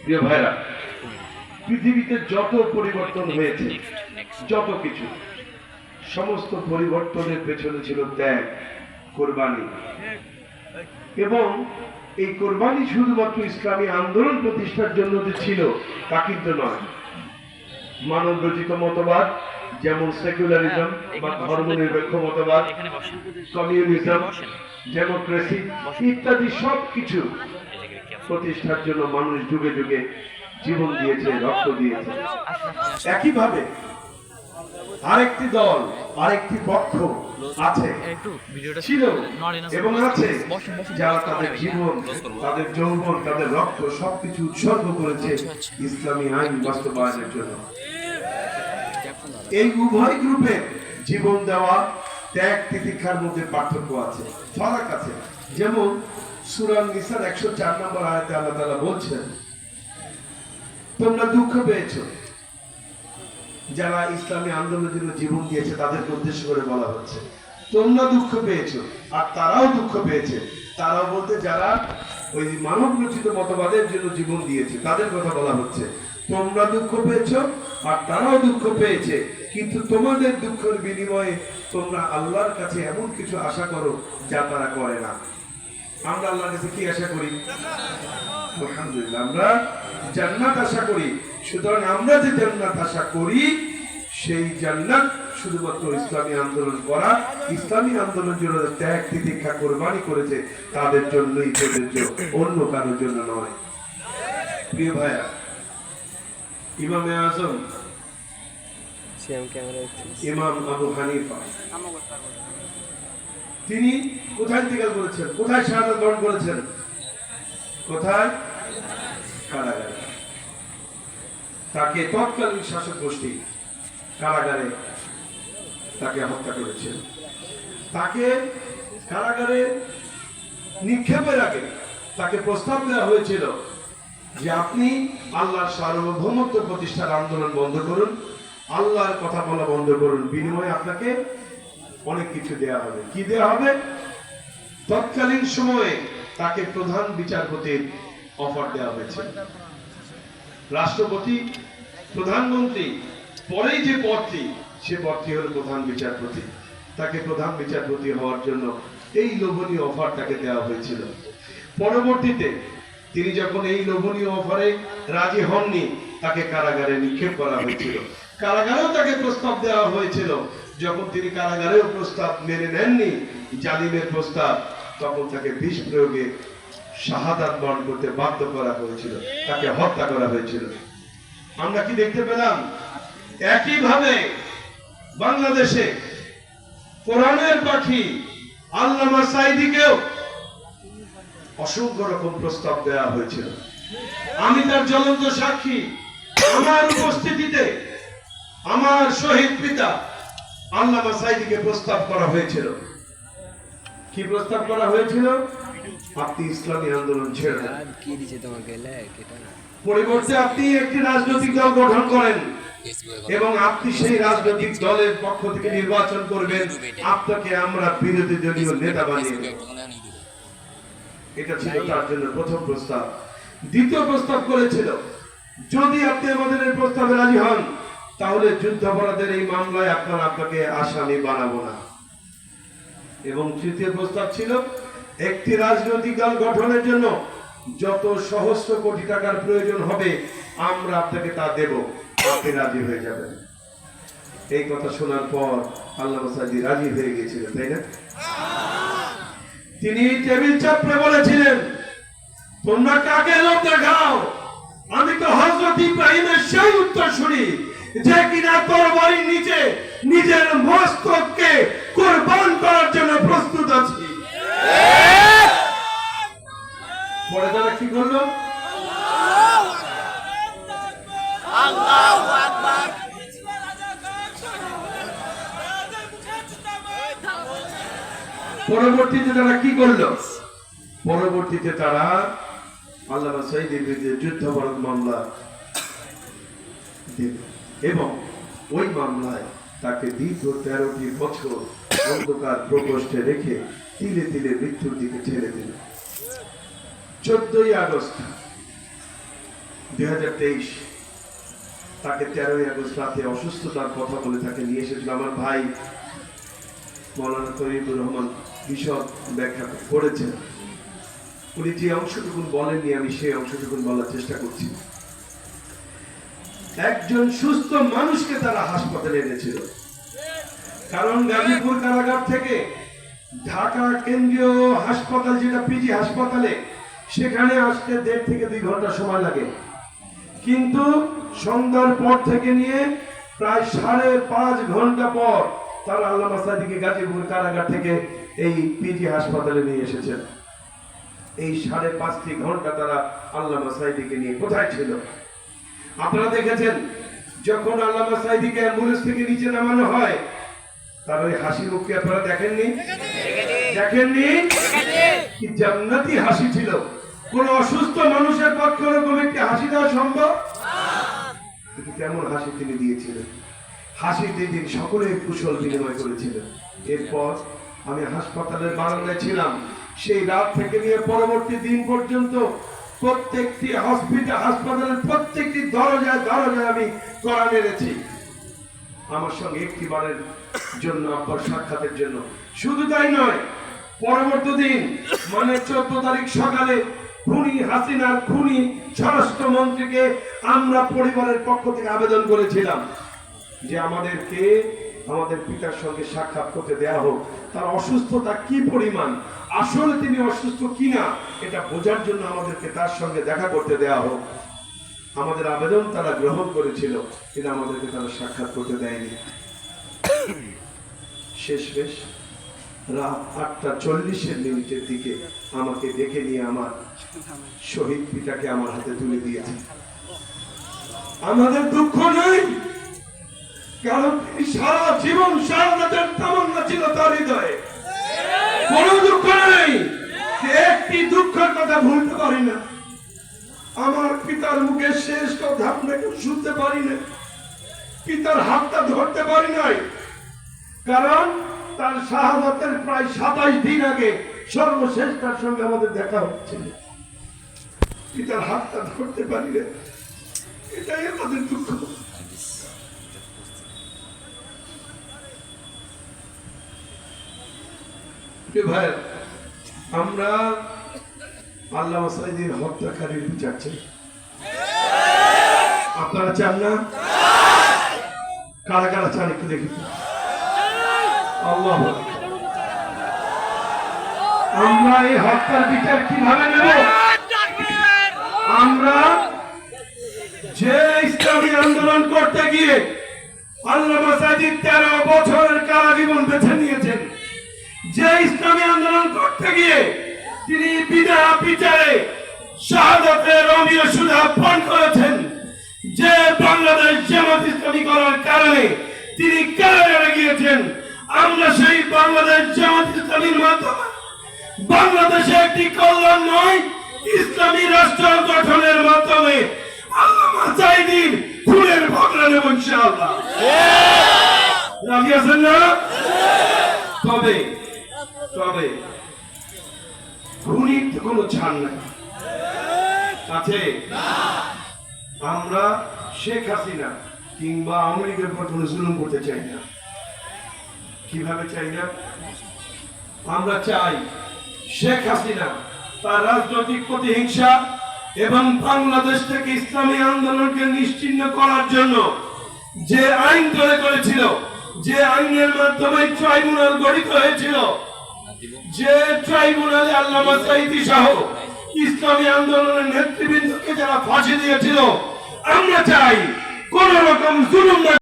প্রিয় ভাইরা, পৃথিবীতে যত পরিবর্তন হয়েছে, যত কিছু, সমস্ত পরিবর্তনের পেছনে ছিল ত্যাগ, কোরবানি। এবং এই কোরবানি শুধুমাত্র ইসলামী আন্দোলন প্রতিষ্ঠার জন্য যে ছিল তা কিন্তু নয়। মানব রচিত মতবাদ যেমন সেকুলারিজম বা ধর্মনিরপেক্ষ মতবাদ, কমিউনিজম, ডেমোক্রেসি ইত্যাদি সবকিছু প্রতিষ্ঠার জন্য মানুষ যুগে যুগে জীবন দিয়েছে, রক্ত দিয়েছে। একইভাবে আরেকটি দল, আরেকটি পক্ষ আছে, ছিল এবং আছে, যারা তাদের জীবন, তাদের যৌবন, তাদের রক্ত সবকিছু উৎসর্গ করেছে ইসলামী আইন বাস্তবায়নের জন্য। এই উভয় গ্রুপের জীবন দেওয়া, ত্যাগ তিতিক্ষার মধ্যে পার্থক্য আছে, ফারাক আছে। যেমন সূরা নিসার 104 নম্বর আয়াতে আল্লাহ তাআলা বলছেন, তোমরা দুঃখ পেয়েছো। যারা ইসলামী আন্দোলনের জন্য জীবন দিয়েছে তাদেরকে উদ্দেশ্য করে বলা হচ্ছে, তোমরা দুঃখ পেয়েছো আর তারাও দুঃখ পেয়েছে। তারাও বলতে যারা ওই মানব রচিত মতবাদের জন্য জীবন দিয়েছে তাদের কথা বলা হচ্ছে। তোমরা দুঃখ পেয়েছো আর তারাও দুঃখ পেয়েছে, কিন্তু তোমাদের দুঃখের বিনিময়ে তোমরা আল্লাহর কাছে এমন কিছু আশা করো যা তারা করে না। আমরা আল্লাহর কাছে কি আশা করি? আলহামদুলিল্লাহ, আমরা জান্নাত আশা করি। সুতরাং আমরা যে জান্নাত আশা করি, সেই জান্নাত শুধুমাত্র ইসলামী আন্দোলন করা, ইসলামী আন্দোলনের জন্য ত্যাগ তিতিক্ষা কোরবানি করেছে তাদের জন্যই প্রযোজ্য, অন্য কারোর জন্য নয়। প্রিয় ভাইয়া, ইমামে আজম ইমাম আবু হানিফা তিনি কোথায় ইন্তেকাল করেছেন? কোথায় শাহাদাত বরণ করেছেন? কোথায়? কারাগারে। তাকে তৎকালীন শাসক গোষ্ঠী কারাগারে তাকে হত্যা করেছেন। তাকে কারাগারে নিক্ষেপের আগে তাকে প্রস্তাব দেওয়া হয়েছিল যে আপনি আল্লাহর সার্বভৌমত্ব প্রতিষ্ঠার আন্দোলন বন্ধ করুন, আল্লাহর কথা বলা বন্ধ করুন, বিনিময়ে আপনাকে অনেক কিছু দেয়া হবে। কি দেয়া হবে? তৎকালীন সময়ে তাকে প্রধান বিচারপতির অফার দেওয়া হয়েছে। রাষ্ট্রপতি, প্রধানমন্ত্রী, পরেই যে পদটি, সে পদটি হল প্রধান বিচারপতি। তাকে প্রধান বিচারপতি হওয়ার জন্য এই লোভনীয় অফার তাকে দেওয়া হয়েছিল। পরবর্তীতে তিনি যখন এই লোভনীয় অফারে রাজি হননি, তাকে কারাগারে নিক্ষেপ করা হয়েছিল। কারাগারেও তাকে প্রস্তাব দেওয়া হয়েছিল। যখন তিনি কারাগারেও প্রস্তাব মেনে নেননি, জালিমের প্রস্তাব, তখন তাকে বিষ প্রয়োগে শাহাদাত বরণ করতে বাধ্য করা হয়েছিল, তাকে হত্যা করা হয়েছিল। আমরা কি দেখতে পেলাম? একইভাবে বাংলাদেশে কোরআনের পাখি আল্লামা সাঈদীকেও অসংখ্য রকম প্রস্তাব দেওয়া হয়েছিল। আমি তার জ্বলন্ত সাক্ষী। আমার উপস্থিতিতে আমার শহীদ পিতা আল্লামা সাঈদীকে প্রস্তাব করা হয়েছিল। কি প্রস্তাব করা হয়েছিল? আপনি ইসলামী আন্দোলন ছেড়ে দেন, পরিবর্তে আপনি একটি রাজনৈতিক দল গঠন করেন এবং আপনি সেই রাজনৈতিক দলের পক্ষ থেকে নির্বাচন করবেন, আপনাকে আমরা বিরোধী দলীয় নেতা বানিয়ে দেব। এটা ছিল তার জন্য প্রথম প্রস্তাব। দ্বিতীয় প্রস্তাব করেছিল, যদি আপনি আমাদের এই প্রস্তাবে রাজি হন, তাহলে যুদ্ধাপরাধের এই মামলায় আপনাকে আসামি বানাবো না। এবং তৃতীয় প্রস্তাব ছিল, একটি রাজনৈতিক দল গঠনের জন্য যত সহস্র কোটি টাকার প্রয়োজন হবে আমরা আপনাকে তা দেব, আপনি রাজি হয়ে যাবেন। এই কথা শোনার পর আল্লামা সাঈদী রাজি হয়ে গিয়েছিলেন, তাই না? তিনি টেবিল চাপড়ে বলেছিলেন, তোমরা কাকে লোক দেখাও? আমি তো হযরত ইব্রাহিমের সেই উত্তরসূরি, যে কিনা তরবারির নিচে নিজের মস্তককে কুরবান করার জন্য প্রস্তুত আছি। পরে তারা কি করলো? আল্লাহু আকবার। পরবর্তীতে তারা কি করলো? পরবর্তীতে তারা আল্লামা সাঈদীর বিরুদ্ধে যুদ্ধাপরাধ মামলা দিল এবং ওই মামলায় তাকে দীর্ঘ 13টি বছর অন্ধকার প্রকোষ্ঠে রেখে তিলে তিলে মৃত্যুর দিকে ঠেলে দিল। 14ই আগস্ট 2023 তাকে 13ই আগস্ট রাতে অসুস্থতার কথা বলে তাকে নিয়ে এসেছিল আমার ভাই মৌলানা তৈয়বুর রহমান বিশদ ব্যাখ্যা করেছেন। উনি যে অংশটুকুন বলেননি আমি সেই অংশটুকুন বলার চেষ্টা করছি। একজন সুস্থ মানুষকে তারা হাসপাতালে এনেছিল, কারণ গাজীপুর কারাগার থেকে ঢাকা কেন্দ্রীয় হাসপাতাল যেটা পিজি হাসপাতালে সেখানে আসতে 1.5 থেকে 2 ঘন্টা সময় লাগে, কিন্তু সন্ধ্যার পর থেকে নিয়ে প্রায় 5.5 ঘন্টা পর তারা আল্লামা সাঈদীকে গাজীপুর কারাগার থেকে এই পিজি হাসপাতালে নিয়ে এসেছেন। এই 5.5 ঘন্টা তারা আল্লামা সাঈদীকে নিয়ে কোথায় ছিল? আপনারা দেখেছেন যখন আল্লামা সাঈদীকে অ্যাম্বুলেন্স থেকে নিচে নামানো হয় তার ওই হাসি মুখকে আপনারা দেখেননি? কি জান্নাতি হাসি ছিল! কোন অসুস্থ মানুষের পক্ষে এরকম একটি হাসি দেওয়া সম্ভব? কিন্তু কেমন হাসি তিনি দিয়েছিলেন! হাসিতে দিন সকলে কুশল বিনিময় করেছিলেন। এরপর আমি হাসপাতালের বারান্দায় ছিলাম, সেই রাত থেকে নিয়ে পরবর্তী দিন পর্যন্ত প্রত্যেকটি হাসপাতালের প্রত্যেকটি দরজায় দরজায় আমি কড়া মেরেছি আমার সঙ্গে একটিবারের জন্য আব্বার সাক্ষাতের জন্য। শুধু তাই নয়, পরবর্তী দিন মানে 14 তারিখ সকালে খুনি হাসিনার খুনি স্বরাষ্ট্রমন্ত্রীকে আমরা পরিবারের পক্ষ থেকে আবেদন করেছিলাম যে আমাদেরকে আমাদের পিতার সঙ্গে সাক্ষাৎ করতে দেয়া হোক, তার অসুস্থতা কি পরিমাণ, আসলে তিনি অসুস্থ কিনা এটা বোঝার জন্য আমাদেরকে তার সঙ্গে দেখা করতে দেয়া হোক। আমাদের আবেদন তারা গ্রহণ করেছিল, কিন্তু আমাদেরকে তারা সাক্ষাৎ করতে দেয়নি। শেষমেশ রাত 8:40 দিকে আমাকে ডেকে নিয়ে আমার শহীদ পিতাকে আমার হাতে তুলে দিয়েছে। আমাদের দুঃখ নেই, কারণ তিনি সারা জীবন শাহাদাতের তামান্না ছিল তার হৃদয়ে। কোনো দুঃখ নেই, একটি দুঃখের কথা ভুলতে পারি না। আমার পিতার মুখে শেষ কথা আমরা কেউ শুনতে পারি না, পিতার হাতটা ধরতে পারি নাই, কারণ তার শাহাদাতের প্রায় 27 দিন আগে সর্বশেষ তার সঙ্গে আমাদের দেখা হচ্ছিল। পিতার হাতটা ধরতে পারি না, এটাই আমাদের দুঃখ। ভাই, আমরা আল্লামা সাঈদীর হত্যাকারীর বিচার চাই। আপনারা চান না? কারা কারা চান একটু দেখি। আল্লাহু আকবার। আমরা এই হত্যার বিচার কিভাবে নেব? আমরা যে ইসলামী আন্দোলন করতে গিয়ে আল্লামা সাঈদী 13 বছরের কারাজীবন বেছে নিয়েছেন, যে ইসলামী আন্দোলন করতে গিয়ে তিনি বিনা বিচারে শাহাদাতের অমীয় সুধা পান করেছেন, যে বাংলাদেশ জামাত ইসলামী করার কারণে তিনি কারাগারে গিয়েছেন, আমরা সেই বাংলাদেশ জামাত ইসলামীর মাধ্যমে বাংলাদেশে একটি কল্যাণ নয় ইসলামী রাষ্ট্র গঠনের মাধ্যমে আল্লামা সাঈদীর খুনের বদলা নেব ইনশাআল্লাহ। রাজি আছেন না? তবে খুনির কোনো ছাড় নাই আছে। আমরা শেখ হাসিনা কিংবা আওয়ামী লীগের উপর কোনো জুলুম করতে চাই না। কিভাবে চাই না? আমরা চাই শেখ হাসিনা তার রাজনৈতিক প্রতিহিংসা এবং বাংলাদেশ থেকে ইসলামী আন্দোলনকে নিশ্চিহ্ন করার জন্য যে আইন তৈরি করেছিল, যে আইনের মাধ্যমে ট্রাইব্যুনাল গঠিত হয়েছিল, যে ট্রাইব্যুনালে আল্লামা সাঈদী সহ ইসলামী আন্দোলনের নেতৃবৃন্দকে যারা ফাঁসি দিয়েছিল, আমরা চাই কোন রকম জুলুম